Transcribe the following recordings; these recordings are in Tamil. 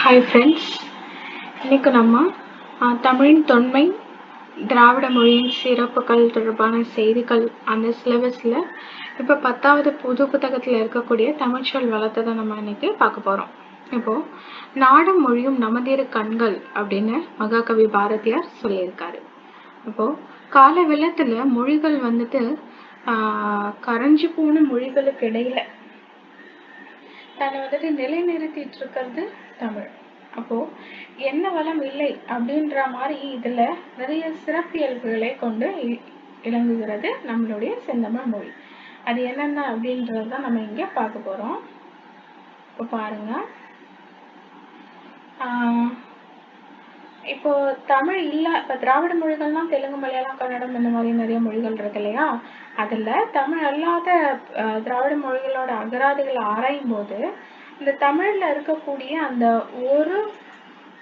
ஹாய் ஃப்ரெண்ட்ஸ், இன்னைக்கு நம்ம தமிழின் தொன்மை, திராவிட மொழியின் சிறப்புகள் தொடர்பான செய்திகள் அந்த சிலபஸில் இப்போ 10வது புது புத்தகத்தில் இருக்கக்கூடிய தமிழ்ச்சொல் வளத்தை தான் நம்ம இன்னைக்கு பார்க்க போகிறோம். இப்போது நாடும் மொழியும் நமதிரு கண்கள் அப்படின்னு மகாகவி பாரதியார் சொல்லியிருக்காரு. இப்போது கால வெள்ளத்தில் மொழிகள் வந்துட்டு கரைஞ்சு போன மொழிகளுக்கு இடையில தன்னை வந்துட்டு நிலைநிறுத்திட்டு இருக்கிறது தமிழ். அப்போ என்ன வளம் இல்லை அப்படின்ற மாதிரி இதுல நிறைய சிறப்பியல்புகளை கொண்டு விளங்குகிறது நம்மளுடைய செந்தமிழ் மொழி. அது என்னென்ன அப்படின்றதான் நம்ம இங்க பார்க்க போறோம். இப்போ பாருங்க, இப்போ தமிழ் இல்ல, இப்ப திராவிட மொழிகள்லாம் தெலுங்கு, மலையாளம், கன்னடம் இந்த மாதிரி நிறைய மொழிகள் இருக்கு இல்லையா? அதுல தமிழ் அல்லாத திராவிட மொழிகளோட அகராதிகளை ஆராயும் போது இந்த தமிழ்ல இருக்கக்கூடிய அந்த ஒரு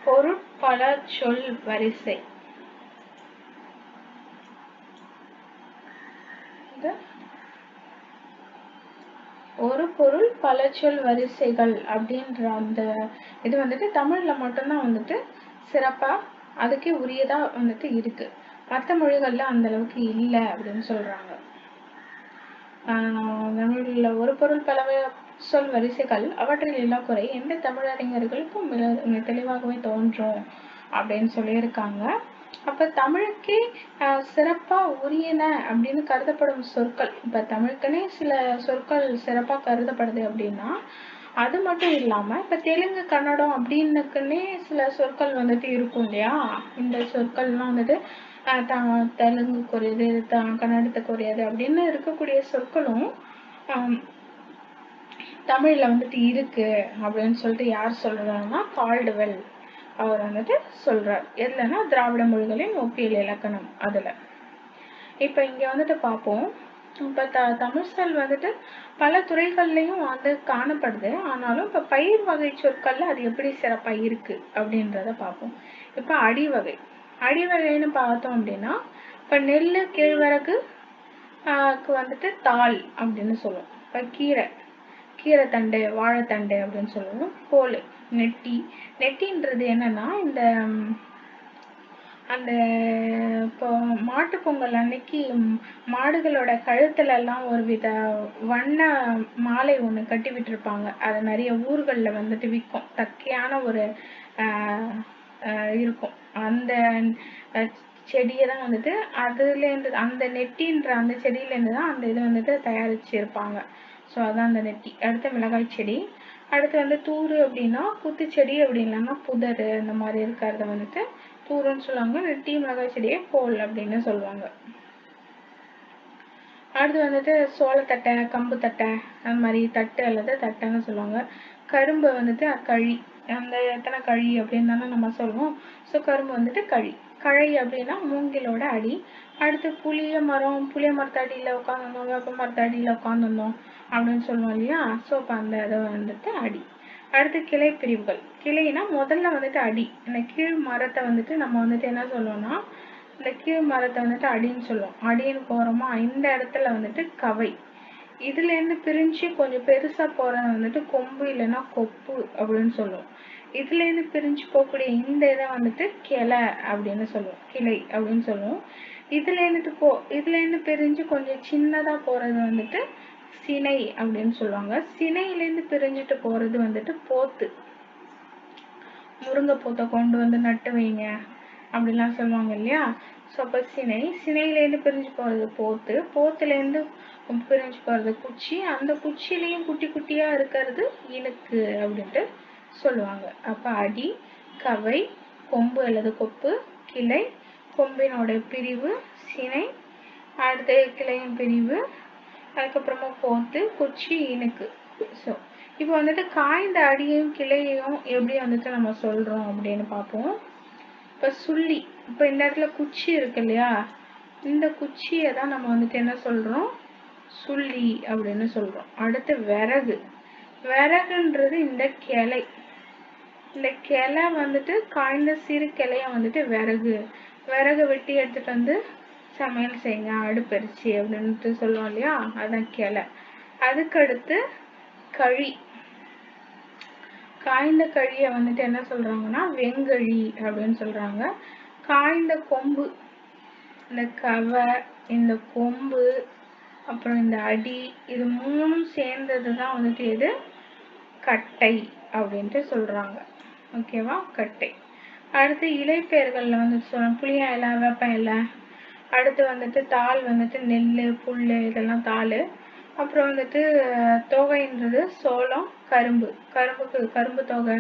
பொருட்பல சொல் வரிசை, ஒரு பொருள் பல சொல் வரிசைகள் அப்படின்ற அந்த இது வந்துட்டு தமிழ்ல மட்டும்தான் வந்துட்டு சிறப்பா அதுக்கே உரியதா வந்துட்டு இருக்கு. மற்ற மொழிகள்ல அந்த அளவுக்கு இல்லை அப்படின்னு சொல்றாங்க. தமிழ்ல ஒரு பொருள் பல சொல் வரிசைகள் அவற்றில் இல்லா குறை எந்த தமிழறிஞர்களுக்கும் தெளிவாகவே தோன்றும் அப்படின்னு சொல்லியிருக்காங்க. அப்ப தமிழுக்கே சிறப்பா உரியன அப்படின்னு கருதப்படும் சொற்கள், இப்ப தமிழுக்குன்னே சில சொற்கள் சிறப்பா கருதப்படுது அப்படின்னா அது மட்டும் இல்லாம இப்ப தெலுங்கு, கன்னடம் அப்படின்னுக்குன்னே சில சொற்கள் வந்துட்டு இருக்கும் இல்லையா? இந்த சொற்கள்லாம் வந்துட்டு தெலுங்குக்குரியது, கன்னடத்துக்குரியது அப்படின்னு இருக்கக்கூடிய சொற்களும் தமிழ்ல வந்துட்டு இருக்கு அப்படின்னு சொல்லிட்டு யார் சொல்றாங்கன்னா கால்டுவெல் அவர் வந்துட்டு சொல்றார். எதுலன்னா திராவிட மொழிகளின் ஒப்பியல் இலக்கணம் அதுல. இப்ப இங்க வந்துட்டு பார்ப்போம். இப்ப தமிழ் சொல் வந்துட்டு பல துறைகள்லயும் வந்து காணப்படுது. ஆனாலும் இப்ப பயிர் வகை சொற்கள்ல அது எப்படி சிறப்பா இருக்கு அப்படின்றத பார்ப்போம். இப்ப அடிவகைன்னு பார்த்தோம் அப்படின்னா இப்ப நெல்லு, கேழ்வரகு வந்துட்டு தாள் அப்படின்னு சொல்லுவோம். இப்ப கீரைத்தண்டு, வாழைத்தண்டு அப்படின்னு சொல்லுவோம். கோல், நெட்டின்றது என்னன்னா இந்த அந்த இப்போ மாட்டு பொங்கல் அன்னைக்கு மாடுகளோட கழுத்துல எல்லாம் ஒரு வித வண்ண மாலை ஒண்ணு கட்டி விட்டுருப்பாங்க. அதை நிறைய ஊர்கள்ல வந்துட்டு விற்கும். தக்கையான ஒரு இருக்கும். அந்த செடியை தான் வந்துட்டு அதுலேருந்து அந்த நெட்டின்ற அந்த செடியிலேருந்து தான் அந்த இது வந்துட்டு தயாரிச்சு இருப்பாங்க. ஸோ அதான் அந்த நெட்டி. அடுத்து மிளகாய் செடி, அடுத்து வந்து தூறு அப்படின்னா குத்துச்செடி, அப்படி இல்லைன்னா புதர் இந்த மாதிரி இருக்கிறத வந்துட்டு தூருன்னு சொல்லுவாங்க. நெட்டி மிளகாய் செடியை கோல் அப்படின்னு சொல்லுவாங்க. அடுத்து வந்துட்டு சோளத்தட்டை, கம்பு தட்டை அந்த மாதிரி தட்டு அல்லது தட்டைன்னு சொல்லுவாங்க. கரும்பு வந்துட்டு கழி, அந்த எத்தனை கழி அப்படின்னு தானே நம்ம சொல்லுவோம். ஸோ கரும்பு வந்துட்டு கழை அப்படின்னா மூங்கிலோட அடி. அடுத்து புளிய மரத்து அடியில் உட்காந்துருந்தோம், வேப்ப மரத்து அடியில் உட்காந்துருந்தோம் அப்படின்னு சொல்லுவோம் இல்லையா? ஸோ இப்போ அந்த இதை வந்துட்டு அடி. அடுத்து கிளை பிரிவுகள். கிளைனா முதல்ல வந்துட்டு அடி. இந்த கீழ் மரத்தை வந்துட்டு நம்ம வந்துட்டு என்ன சொல்லுவோம்னா இந்த கீழ் மரத்தை வந்துட்டு அடின்னு சொல்லுவோம். அடின்னு போகிறோமா, இந்த இடத்துல வந்துட்டு கவை. இதுலேருந்து பிரிஞ்சு கொஞ்சம் பெருசா போறது வந்துட்டு கொம்பு இல்லைன்னா கொப்பு அப்படின்னு சொல்லுவோம். இதுலேருந்து பிரிஞ்சு போகக்கூடிய இந்த இதை வந்துட்டு கிளை அப்படின்னு சொல்லுவோம், கிளை அப்படின்னு சொல்லுவோம். இதுலேருந்து பிரிஞ்சு கொஞ்சம் சின்னதா போறது வந்துட்டு சினை அப்படின்னு சொல்லுவாங்க. சினையிலேருந்து பிரிஞ்சுட்டு போறது வந்துட்டு போத்து. முருங்கை போத்தை கொண்டு வந்து நட்டு வைங்க அப்படிலாம் சொல்லுவாங்க இல்லையா? ஸோ அப்போ சினையிலேருந்து பிரிஞ்சு போகிறது போத்து, போத்துலேருந்து பிரிஞ்சு போகிறது குச்சி, அந்த குச்சியிலையும் குட்டி குட்டியாக இருக்கிறது இனுக்கு அப்படின்ட்டு சொல்லுவாங்க. அப்போ அடி, கவை, கொம்பு அல்லது கொப்பு, கிளை, கொம்பினோட பிரிவு, சினை, அடுத்த கிளையின் பிரிவு, அதுக்கப்புறமா போத்து, குச்சி, இனுக்கு. ஸோ இப்போ வந்துட்டு காய்ந்த அடியையும் கிளையையும் எப்படி வந்துட்டு நம்ம சொல்றோம் அப்படின்னு பார்ப்போம். இப்போ சுள்ளி, இப்போ இந்த இடத்துல குச்சி இருக்கு இல்லையா? இந்த குச்சியை தான் நம்ம வந்துட்டு என்ன சொல்றோம்? சுள்ளி அப்படின்னு சொல்றோம். அடுத்து விறகுன்றது இந்த கிளை. இந்த கிளை வந்துட்டு காய்ந்த சிறு கிளைய வந்துட்டு விறகு வெட்டி எடுத்துட்டு வந்து சமையல் செய்யுங்க அடுப்பெரிச்சு அப்படின்ட்டு சொல்லுவோம் இல்லையா? அதான் கிளை. அதுக்கடுத்து கழி. காய்ந்த கழியை வந்துட்டு என்ன சொல்றாங்கன்னா வெங்கழி அப்படின்னு சொல்றாங்க. காய்ந்த கொம்பு, இந்த கவை, இந்த கொம்பு, அப்புறம் இந்த அடி, இது மூணும் சேர்ந்தது தான் வந்துட்டு எது? கட்டை அப்படின்ட்டு சொல்றாங்க. ஓகேவா? கட்டை. அடுத்து இலைப்பெயர்கள்ல வந்துட்டு சொல்லணும், புளிய இலை, வேப்ப இலை. அடுத்து வந்துட்டு தாள் வந்துட்டு நெல், புல், இதெல்லாம் தாள். அப்புறம் வந்துட்டு தொகைன்றது சோளம், கரும்பு. கரும்பு தொகை,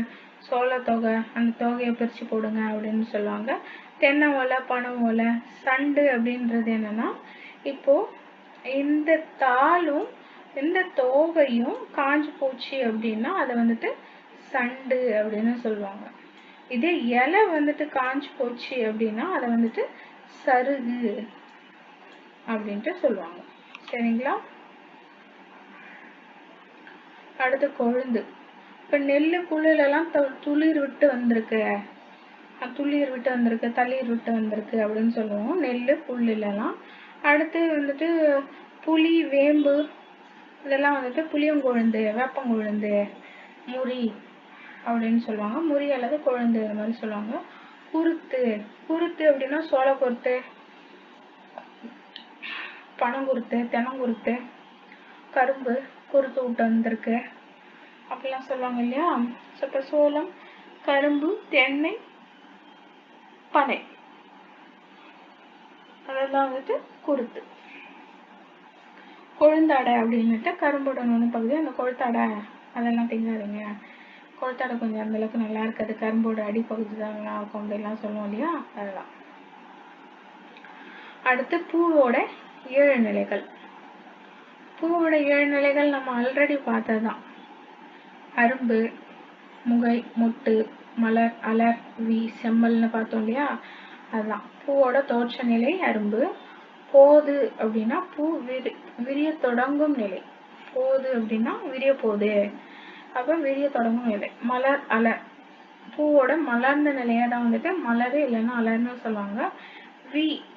சோள தொகை, அந்த தொகையை பிரித்து போடுங்க அப்படின்னு சொல்லுவாங்க. தென்னை ஓலை, பனை ஓலை. சண்டு அப்படின்றது என்னன்னா, இப்போ இந்த தாளும் இந்த தோகையும் காஞ்சு போச்சு அப்படின்னா அதை வந்துட்டு சண்டு அப்படின்னு சொல்லுவாங்க. இதே இலை வந்துட்டு காஞ்சு போச்சு அப்படின்னா அதை வந்துட்டு சருகு அப்படின்ட்டு சொல்லுவாங்க. சரிங்களா? அடுத்து கொழுந்து. இப்போ நெல், புல்லுலலாம் துளிர் விட்டு வந்திருக்கு, தளிர் விட்டு வந்திருக்கு அப்படின்னு சொல்லுவோம் நெல், புல்லுலலாம். அடுத்து வந்துட்டு புளி, வேம்பு, இதெல்லாம் வந்துட்டு புளியங்கொழுந்து, வேப்பங்கொழுந்து, முறி அப்படின்னு சொல்லுவாங்க. முறி அல்லது கொழுந்து அது மாதிரி சொல்லுவாங்க. குருத்து அப்படின்னா சோளக்குருத்து, பனங்குருத்து, தென்னங்குருத்து, கரும்பு குருத்து விட்டு வந்திருக்கு அப்படிலாம் சொல்லுவாங்க இல்லையா? இப்போ சோளம், கரும்பு, தென்னை, பனை, அதெல்லாம் வந்துட்டு குருத்து. கொழுந்தாடை அப்படின்னுட்டு கரும்போட நுனி பகுதி, அந்த கொழுத்தாடை அதெல்லாம் திங்காதீங்க, கொழுத்தாடை கொஞ்சம் அந்தளவுக்கு நல்லா இருக்காது, கரும்போட அடிப்பகுதி தான் நல்லா இருக்கும் அப்படிலாம் சொல்லுவோம் இல்லையா? அதெல்லாம். அடுத்து பூவோட 7 நிலைகள். பூவோட 7 நிலைகள் நம்ம ஆல்ரெடி பார்த்ததுதான். அரும்பு, முகை, மொட்டு, மலர், அலர், செம்மல்னு பார்த்தோம் இல்லையா? அதுதான் பூவோட தோற்ற நிலை அரும்பு. போது அப்படின்னா பூ விரிய தொடங்கும் நிலை. போது அப்படின்னா விரிய போது, அப்ப விரிய தொடங்கும் நிலை. மலர், அலர், பூவோட மலர்ந்த நிலையை தான் வந்துட்டு மலர் இல்லைன்னா அலர்னு சொல்லுவாங்க.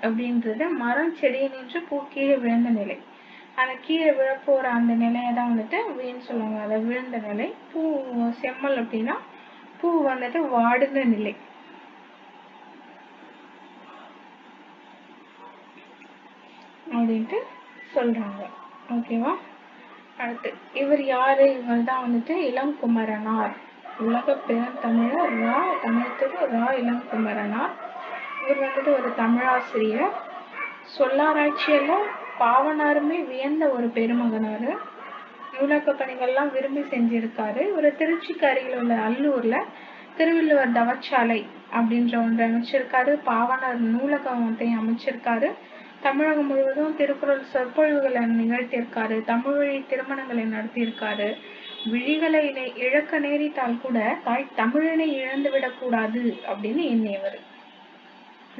அப்படின்றது மரம் செடியை நின்று பூ கீழே விழுந்த நிலை. அந்த கீழே விழப்போற அந்த நிலையை தான் வந்துட்டு வீன்னு சொல்லுவாங்க, அதை விழுந்த நிலை. பூ செம்மல் அப்படின்னா பூ வந்துட்டு வாடுன நிலை. அப்படின்ட்டு சொல்றாங்க. ஓகேவா? அடுத்து இவர் யாரு? இவர் தான் வந்துட்டு இளங்குமரனார். உலக பெருந்தமிழர் ரா இளங்குமரனார். இவர் வந்துட்டு ஒரு தமிழாசிரியர். சொல்லாராய்ச்சியில பாவனாருமே வியந்த ஒரு பெருமகனாரு. நூலக பணிகள்லாம் விரும்பி செஞ்சிருக்காரு. இவர் திருச்சிக்கு அருகில் உள்ள அல்லூர்ல திருவள்ளுவர் தவச்சாலை அப்படின்ற ஒன்றை அமைச்சிருக்காரு. பாவனார் நூலகத்தை அமைச்சிருக்காரு. தமிழகம் முழுவதும் திருக்குறள் சொற்பொழிவுகளை நிகழ்த்தியிருக்காரு. தமிழ் வழி திருமணங்களை நடத்தியிருக்காரு. விழிகளை இழக்க நேரிட்டால் கூட தாய் தமிழனை இழந்துவிடக்கூடாது அப்படின்னு எண்ணியவர்.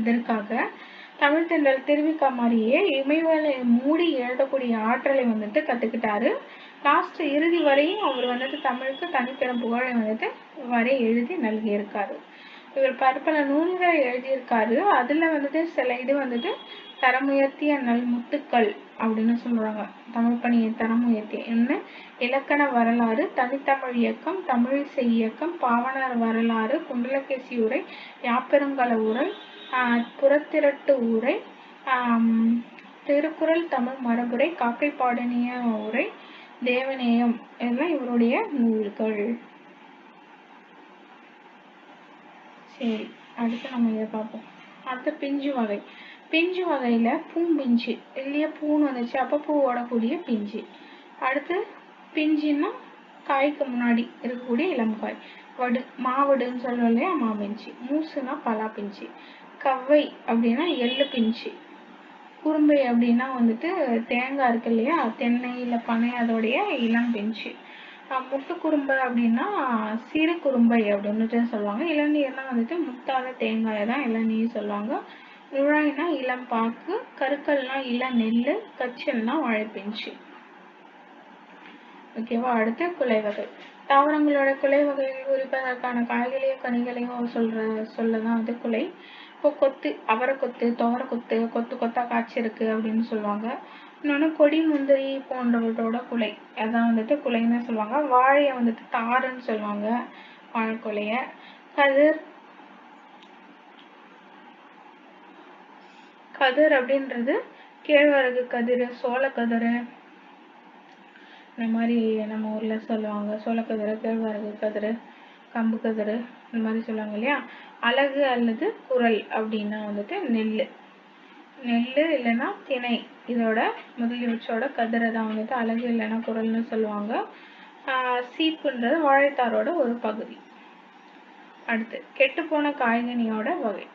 இதற்காக தமிழ் தென்றல் திருவிக்கா மாதிரியே இமைவலை மூடி எழுதக்கூடிய ஆற்றலை வந்துட்டு கத்துக்கிட்டாரு. லாஸ்ட் இறுதி வரையும் அவர் வந்துட்டு தமிழுக்கு தனிப்பெரும் புகழை வந்துட்டு வரை எழுதி நல்கியிருக்காரு. இவர் பற்பல நூல்களை எழுதியிருக்காரு. அதுல வந்துட்டு சில இது வந்துட்டு தரமுயர்த்திய நல்முத்துக்கள் அப்படின்னு சொல்றாங்க. தமிழ் பணியை தரம் உயர்த்திய என்ன இலக்கண வரலாறு, தனித்தமிழ் இயக்கம், தமிழிசை இயக்கம், பாவனார் வரலாறு, குண்டலகேசி உரை, யாப்பெருங்கல உரை, புறத்திரட்டு உரை, திருக்குறள் தமிழ் மரபுரை, காக்கைப்பாடனிய உரை, தேவநேயம், இதெல்லாம் இவருடைய நூல்கள். சரி, அடுத்து நம்ம இதை பார்ப்போம். அடுத்து பிஞ்சு வகை. பிஞ்சு வகையில பூம்பிஞ்சு இல்லையா? பூன்னு வந்துச்சு அப்ப பூ ஓடக்கூடிய பிஞ்சு. அடுத்து பிஞ்சுன்னா காய்க்கு முன்னாடி இருக்கக்கூடிய இளம்காய். வடு, மாவடுன்னு சொல்றோம் இல்லையா? மாபிஞ்சு. மூசுனா பலா பிஞ்சு. கவ்வை அப்படின்னா எள்ளு பிஞ்சு. குறும்பை அப்படின்னா வந்துட்டு தேங்காய் இருக்கு இல்லையா? தென்னை இல்லை பனை, அதோடைய இளம் பிஞ்சு. முட்டு குறும்பை அப்படின்னா சிறு குறும்பை அப்படின்னுட்டு சொல்லுவாங்க. இளநீர்னா வந்துட்டு முத்தாத தேங்காயை தான் இளநீர் சொல்லுவாங்க. நுழாய்னா இளம் பாக்கு, கருக்கல்னா இள நெல், கச்சல்னா வாழைப்பிஞ்சு. ஓகேவா? அடுத்து குலை வகை. தாவரங்களோட குலை வகைகள் குறிப்பதற்கான காய்களையோ கனிகளையோ சொல்லதான் வந்து குலை. இப்போ கொத்து, அவரை கொத்து, துவரை கொத்து, கொத்து கொத்தா காய்ச்சிருக்கு அப்படின்னு சொல்லுவாங்க. இன்னொன்று கொடி, முந்திரி போன்றவற்றோட குலை, அதான் வந்துட்டு குலைன்னு சொல்லுவாங்க. வாழையை வந்துட்டு தாருன்னு சொல்லுவாங்க. வாழைக்கொலைய. கதிர், கதிர் அப்படின்றது கேழ்வரகு கதிர், சோளக்கதிர், இந்த மாதிரி நம்ம ஊர்ல சொல்லுவாங்க. சோளக்கதிர், கேழ்வரகு கதிர், கம்பு கதிர், இந்த மாதிரி சொல்லுவாங்க இல்லையா. அலகு அல்லது குரல் அப்படின்னா வந்துட்டு நெல். நெல் இல்லைன்னா திணை, இதோட முதலியவற்றோட கதிரை தான் வந்துட்டு அலகு இல்லைன்னா குரல்னு சொல்லுவாங்க. சீப்புன்றது வாழைத்தாரோட ஒரு பகுதி. அடுத்து கெட்டுப்போன காய்கனியோட வகை.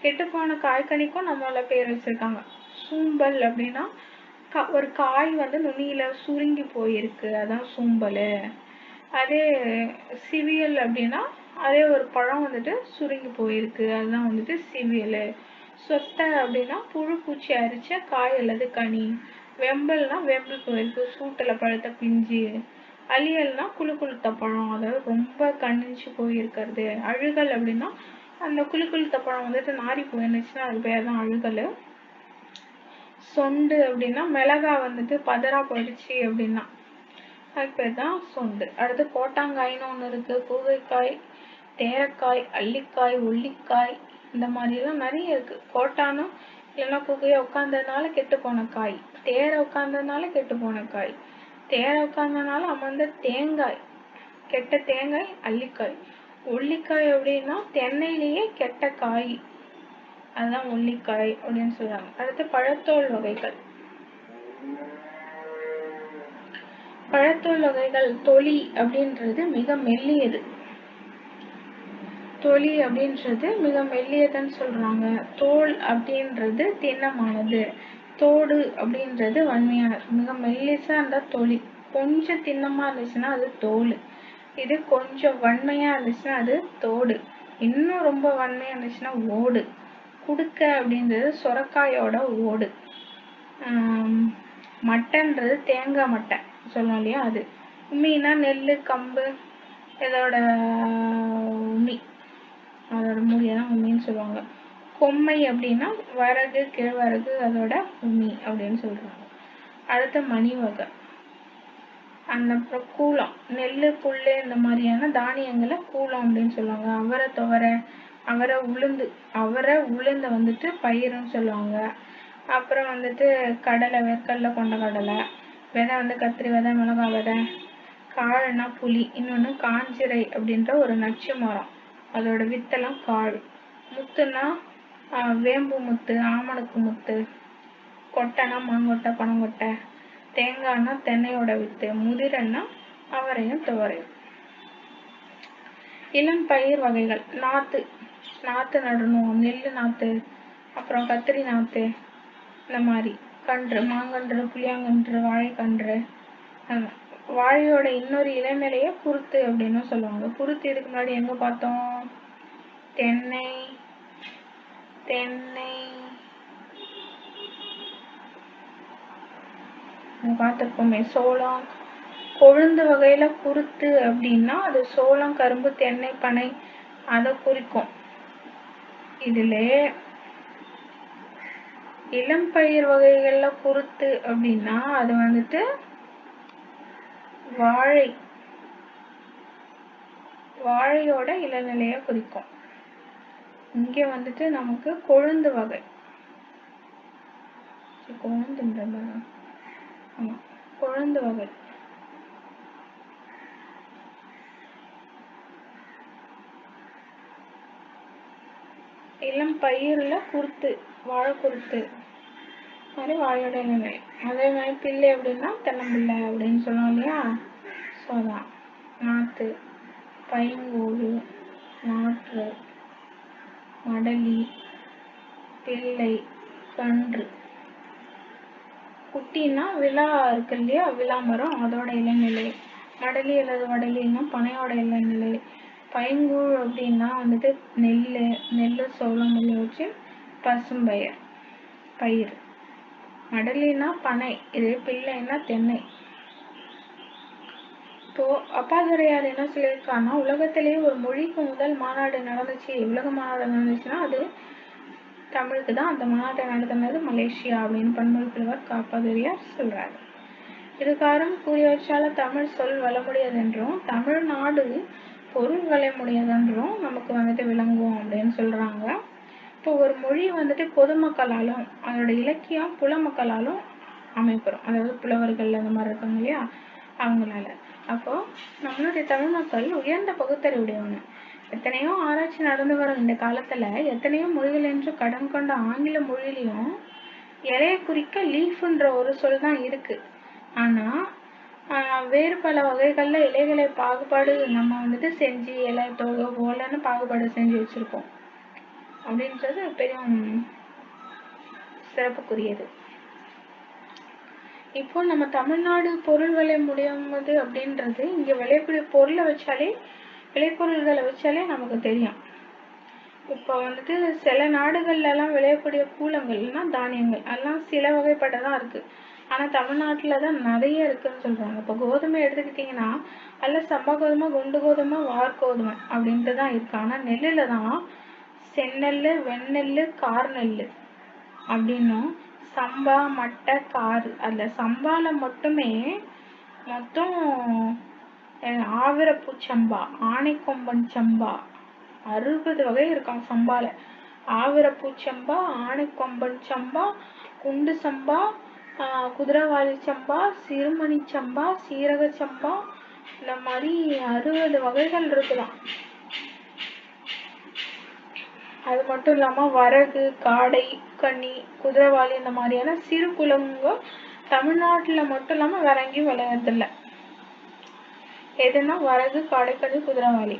கெட்டுப்போன காய்கனிக்கும் நம்மளால பேர் வச்சிருக்காங்க. சூம்பல் அப்படின்னா ஒரு காய் வந்து நுனியில சுருங்கி போயிருக்கு, அதான் சூம்பல். அதே சிவியல் அப்படின்னா அதே ஒரு பழம் வந்துட்டு சுருங்கி போயிருக்கு, அதுதான் வந்துட்டு சிவியல். சொத்தை அப்படின்னா புழு பூச்சி அரிச்ச காய் அல்லது கனி. வெம்பல்னா வெம்பல் போயிருக்கு, சூட்டுல பழுத்த பிஞ்சு. அழியல்னா குழு குளுத்த பழம், அதாவது ரொம்ப கனிஞ்சு போயிருக்கிறது. அழுகல் அப்படின்னா அந்த குழு குளுத்த பழம் வந்துட்டு நாரி போயிருந்துச்சுன்னா அது பேர் தான் அழுகல். சொண்டு அப்படின்னா மிளகா வந்துட்டு பதறா போயிடுச்சு அப்படின்னா அது பேர் தான் சொண்டு. அடுத்து கோட்டாங்காய்னு ஒன்று இருக்கு, கூகைக்காய், தேரக்காய், அல்லிக்காய், ஒல்லிக்காய், இந்த மாதிரிலாம் நிறைய இருக்கு. கோட்டானும் இல்லைன்னா கூகையை உட்காந்ததுனால கெட்டு போன காய், தேரை உட்காந்ததுனால கெட்டு போன காய், தேரை உட்காந்ததுனால அமர்ந்த தேங்காய், கெட்ட தேங்காய் அல்லிக்காய். ஒல்லிக்காய் அப்படின்னா தென்னையிலேயே கெட்ட காய், அதுதான் ஒல்லிக்காய் அப்படின்னு சொல்றாங்க. அடுத்து பழத்தோல் வகைகள். பழத்தோல் வகைகள். தொலி அப்படின்றது மிக மெல்லியது. தொலி அப்படின்றது மிக மெல்லியதுன்னு சொல்றாங்க. தோல் அப்படின்றது திண்ணமானது. தோடு அப்படின்றது வன்மையானது. மிக மெல்லிசா இருந்தா தொலி, கொஞ்சம் திண்ணமா இருந்துச்சுன்னா அது தோல். இது கொஞ்சம் வன்மையா இருந்துச்சுன்னா அது தோடு, இன்னும் ரொம்ப வன்மையா இருந்துச்சுன்னா ஓடு. குடுக்க அப்படின்றது சொரக்காயோட ஓடு. மட்டைன்றது தேங்காய் மட்டை சொல்லணும் இல்லையா, அது. உமினா நெல் கம்பு இதோட உமி, அதோட மூலியதான் உமின்னு சொல்லுவாங்க. கொம்மை அப்படின்னா வரகு கேழ்வரகு அதோட உமி அப்படின்னு சொல்றாங்க. அடுத்த மணி வகை. அப்புறம் கூலம், நெல் புல் இந்த மாதிரியான தானியங்களை கூலம் அப்படின்னு சொல்லுவாங்க. அவரை துவரை, அவரை உளுந்து, அவரை உளுந்த வந்துட்டு பயிருன்னு சொல்லுவாங்க. அப்புறம் வந்துட்டு கடலை, வேர்க்கடலை, கொண்ட கடலை, விதை வந்து கத்திரி விதை, மிளகாய் விதை. காழ்னா புளி, இன்னொன்று காஞ்சிரை அப்படின்ற ஒரு நச்சு மரம், அதோட வித்தெல்லாம் காள். முத்துனா வேம்பு முத்து, ஆமணக்கு முத்து. கொட்டைனா மாங்கொட்டை, பனங்கொட்டை. தேங்காய்னா தென்னையோட வித்து. முதிரன்னா அவரையும் துவரையும். இளம் பயிர் வகைகள். நாத்து, நாத்து நடணும், நெல் நாத்து, அப்புறம் கத்திரி நாத்து, இந்த மாதிரி. கன்று, மாங்கன்று, புளியாங்கன்று, வாழைக்கன்று. வாழையோட இன்னொரு இளநிலைய குருத்து அப்படின்னு சொல்லுவாங்க. குருத்து இதுக்கு முன்னாடி எங்க பார்த்தோம்? தென்னை, தென்னை பார்த்துருப்போமே. சோளம், கொழுந்து வகையில குருத்து அப்படின்னா அது சோளம், கரும்பு, தென்னை, பனை அதை குறிக்கும். இதுல இளம் பயிர் வகைகள்ல குருத்து அப்படின்னா அது வந்துட்டு வாழை, வாழையோட இளநிலைய குறிக்கும். இங்க வந்துட்டு நமக்கு கொழுந்து வகை, கொழுந்து வகை. இளம் பயிர்ல குருத்து, வாழை குருத்து மாதிரி வாழையோட இளநிலை. அதே மாதிரி பிள்ளை அப்படின்னா தென்னம்பிள்ளை அப்படின்னு சொல்லுவோம் இல்லையா. ஸோ அதான் நாத்து, பைங்கூழு, நாற்று, மடலி, பிள்ளை, கன்று. குட்டின்னா விழா இருக்கு இல்லையா, விழா மரம், அதோட இளநிலை. மடலி அல்லது வடலின்னா பனையோட இளநிலை. பைங்கூழ் அப்படின்னா வந்துட்டு நெல், நெல் சோளம் வச்சு பசும்பயிர் பயிர். மடலினா பனை, இது பிள்ளைன்னா தென்னை. இப்போ அப்பாதுரையார் என்ன சொல்லியிருக்காருன்னா, உலகத்திலேயே ஒரு மொழிக்கு முதல் மாநாடு நடந்துச்சு, உலக மாநாடு நடந்துச்சுன்னா அது தமிழுக்கு தான். அந்த மாநாட்டை நடத்தினது மலேசியா அப்படின்னு பன்மொழி புலவர் அப்பாதுரையார் சொல்றாரு. இதுகாரும் கூறியவற்றால தமிழ் சொல் வளமுடையதென்றும் தமிழ்நாடு பொருள் வளையமுடையதென்றும் நமக்கு வந்துட்டு விளங்கும் அப்படின்னு சொல்றாங்க. இப்போ ஒரு மொழி வந்துட்டு பொதுமக்களாலும் அதோட இலக்கியம் புலமக்களாலும் அமைப்பெறும். அதாவது புலவர்கள் அந்த மாதிரி இருக்காங்க இல்லையா, அவங்களால. அப்போ நம்மளுடைய தமிழ் மக்கள் உயர்ந்த பகுத்தறிவுடையவங்க. எத்தனையோ ஆராய்ச்சி நடந்து வரும் இந்த காலத்துல எத்தனையோ மொழிகள் என்று கடன் கொண்ட ஆங்கில மொழியிலையும் இலையை குறிக்க லீஃப்ன்ற ஒரு சொல் தான் இருக்கு. ஆனா வேறு பல வகைகள்ல இலைகளை பாகுபாடு நம்ம வந்துட்டு செஞ்சு இலை தொகை போலன்னு பாகுபாடு செஞ்சு வச்சிருக்கோம் அப்படின்றது பெரும் சிறப்புக்குரியது. இப்போ நம்ம தமிழ்நாடு பொருள் விளைய முடியாமது அப்படின்றது இங்க விளையக்கூடிய பொருளை வச்சாலே, விளைபொருள்களை வச்சாலே நமக்கு தெரியும். இப்போ வந்துட்டு சில நாடுகள்ல எல்லாம் விளையக்கூடிய கூலங்கள்னா தானியங்கள் அதெல்லாம் சில வகைப்பட்டதான் இருக்கு. ஆனா தமிழ்நாட்டுலதான் நிறைய இருக்குன்னு சொல்றாங்க. இப்போ கோதுமை எடுத்துக்கிட்டீங்கன்னா அதுல சம்பா கோதுமை, குண்டு கோதுமை, வார்கோதுமை அப்படின்ட்டுதான் இருக்கு. ஆனா நெல்லுல தான் செந்நெல்லு, வெண்ணெல்லு, கார்நெல்லு அப்படின்னும் சம்பா, மட்டை, காரு. அதுல சம்பால மட்டுமே மொத்தம் ஆவிரப்பூச்சம்பா, ஆனைக்கொம்பன் சம்பா 60 வகை இருக்காம் சம்பால. ஆவிரப்பூச்சம்பா, ஆனைக்கொம்பன் சம்பா, குண்டு சம்பா, குதிரைவாலி சம்பா, சிறுமணி சம்பா, சீரக சம்பா, இந்த மாதிரி 60 வகைகள் இருக்குதான். அது மட்டும் இல்லாம வரகு, காடை, கன்னி, குதிரைவாலி இந்த மாதிரியான சிறு குலங்க தமிழ்நாட்டுல மட்டும் இல்லாம வேற எங்கேயும் விளையாடுறதில்ல. எதுனா வரகு, காடை, கன்னி, குதிரைவாலி.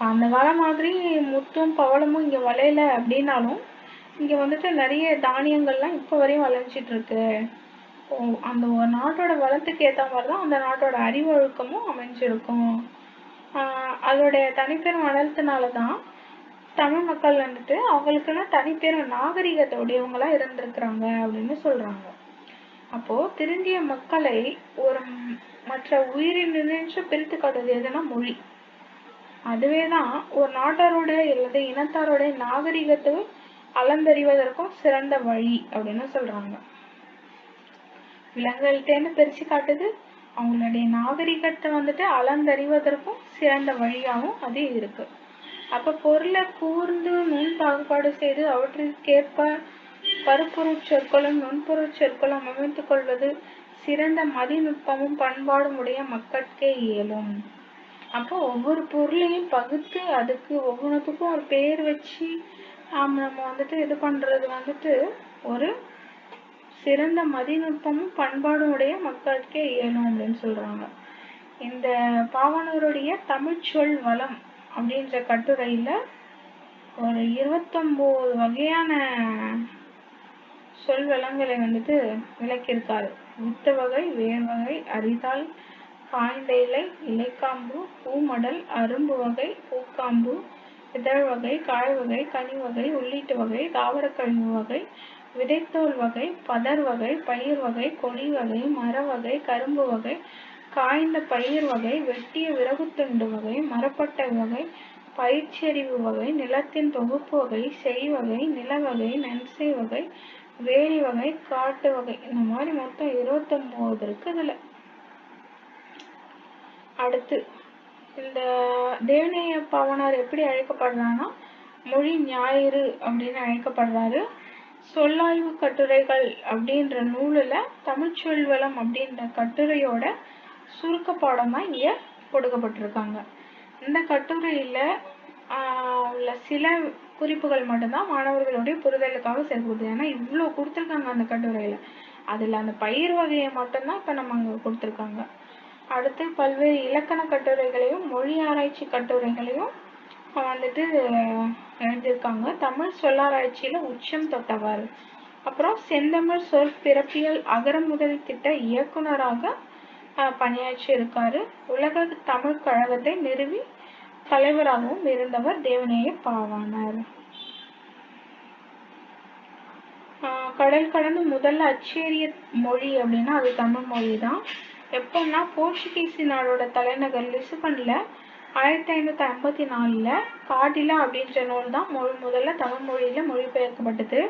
அந்த காலம் மாதிரி முத்தும் பவளமும் இங்க விளையல அப்படின்னாலும் இங்க வந்துட்டு நிறைய தானியங்கள்லாம் இப்ப வரையும் விளைஞ்சிட்டு இருக்கு. அந்த ஒரு நாட்டோட வளத்துக்கு ஏத்த மாதிரிதான் அந்த நாட்டோட அறிவு ஒழுக்கமும் அமைஞ்சிருக்கும். அதோடைய தனிப்பெரும் வளர்த்தினாலதான் தமிழ் மக்கள் வந்துட்டு அவங்களுக்குன்னு தனிப்பெரும் நாகரிகத்தோடையவங்களா இருந்திருக்கிறாங்க அப்படின்னு சொல்றாங்க. அப்போ திருந்திய மக்களை ஒரு மற்ற உயிரினின்று பிரித்து காட்டுவது எதுனா மொழி. அதுவேதான் ஒரு நாட்டாரோட அல்லது இனத்தாரோட நாகரிகத்தை அளந்தறிவதற்கும் சிறந்த வழி அப்படின்னு சொல்றாங்க. விலங்குகள்கிட்டேன்னு பிரிச்சு காட்டுது, அவங்களுடைய நாகரிகத்தை வந்துட்டு அளந்தறிவதற்கும் சிறந்த வழியாகவும் அது இருக்கு. அப்ப பொருளை கூர்ந்து நுண் பாகுபாடு செய்து அவற்றிற்கேற்ப கருப்பொருட் சொற்களும் நுண்பொருட் சொற்களும் அமைத்துக் கொள்வது சிறந்த மதிநுட்பமும் பண்பாடும் உடைய மக்கட்கே இயலும். அப்போ ஒவ்வொரு பொருளையும் பகுத்து அதுக்கு ஒவ்வொன்றுத்துக்கும் ஒரு பேர் வச்சு நம்ம வந்துட்டு இது பண்றது வந்துட்டு ஒரு சிறந்த மதிநுட்பமும் பண்பாடும் உடைய மக்களுக்கே இயலும் அப்படின்னு சொல்றாங்க. இந்த பாவாணருடைய தமிழ் சொல் வளம் அப்படின்ற கட்டுரையில ஒரு 29 வகையான சொல் வளங்களை வந்துட்டு விளக்கியிருக்காரு. வித்து வகை, வேர் வகை, அரிதாள், காய்ந்த இலை, இலைக்காம்பு, பூமடல், அரும்பு வகை, பூக்காம்பு, இதழ் வகை, காய் வகை, கனி வகை, உள்ளீட்டு வகை, தாவரக்கழிவு வகை, விதைத்தோல் வகை, பதர் வகை, பயிர் வகை, கொடி வகை, மர வகை, கரும்பு வகை, காய்ந்த பயிர் வகை, வெட்டிய விறகுத்துண்டு வகை, மரப்பட்டை வகை, பயிர்ச்செறிவு வகை, நிலத்தின் தொகுப்பு வகை, செய்வகை, நிலவகை, நன்சை வகை, வேலி வகை, காட்டு வகை, இந்த மாதிரி மொத்தம் 29 இருக்கு இதுல. அடுத்து இந்த தேவநேய பாவாணர் எப்படி அழைக்கப்படுறாங்கன்னா மொழி ஞாயிறு அப்படின்னு அழைக்கப்படுறாரு. சொல்லாய்வு கட்டுரைகள் அப்படின்ற நூலுல தமிழ்ச்சொல் வளம் அப்படின்ற கட்டுரையோட சுருக்க பாடம் தான் இங்க கொடுக்கப்பட்டிருக்காங்க. இந்த கட்டுரையில உள்ள சில குறிப்புகள் மட்டும்தான் மாணவர்களுடைய புரிதலுக்காக சேர்க்கப்படுது. ஏன்னா இவ்வளவு கொடுத்துருக்காங்க அந்த கட்டுரையில. அதுல அந்த பயிர் வகையை மட்டும்தான் இப்ப நம்ம அங்க கொடுத்துருக்காங்க. அடுத்து பல்வேறு இலக்கண கட்டுரைகளையும் மொழி ஆராய்ச்சி கட்டுரைகளையும் வந்துட்டு எழுதியிருக்காங்க. தமிழ் சொல்லாராய்ச்சியில உச்சம் தொட்டவர். அப்புறம் செந்தமிழ் சொற்பிறப்பியல் அகரமுதல் திட்ட இயக்குனராக பணியாற்றி இருக்காரு. உலக தமிழ் கழகத்தை நிறுவி தலைவராகவும் இருந்தவர் தேவநேய பாவாணர். கடல் கடந்து முதல்ல அச்சேரிய மொழி அப்படின்னா அது தமிழ் மொழி தான். எப்போன்னா போர்ச்சுகீசினாரோட தலைநகர் லிஸ்பன்ல 1554 காடிலா அப்படின்ற நூல் தான் முதல்ல தமிழ் மொழியில மொழிபெயர்க்கப்பட்டது.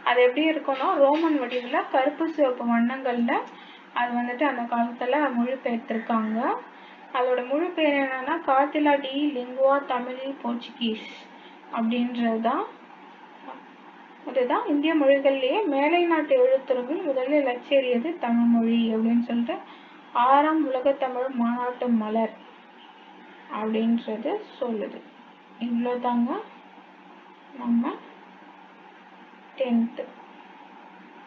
அது எப்படி இருக்கும்னா ரோமன் வடிவில் கருப்பு சிவப்பு வண்ணங்கள்ல அது வந்துட்டு அந்த காலத்துல மொழிபெயர்த்திருக்காங்க. அதோட முழு பேர் என்னன்னா கார்டிலா டி லிங்குவா தமிழ் போர்ச்சுகீஸ் அப்படின்றதுதான். அதுதான் இந்திய மொழிகள்லேயே மேலை நாட்டு எழுத்துறவில் முதலில் அச்சேறியது தமிழ் மொழி அப்படின்னு சொல்லிட்டு 6ஆம் உலகத்தமிழ் மாநாட்டு மலர் அப்படின்றது சொல்லுது. இவ்வளோதாங்க நம்ம 10th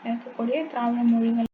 இருக்கக்கூடிய திராவிட மொழிகள்.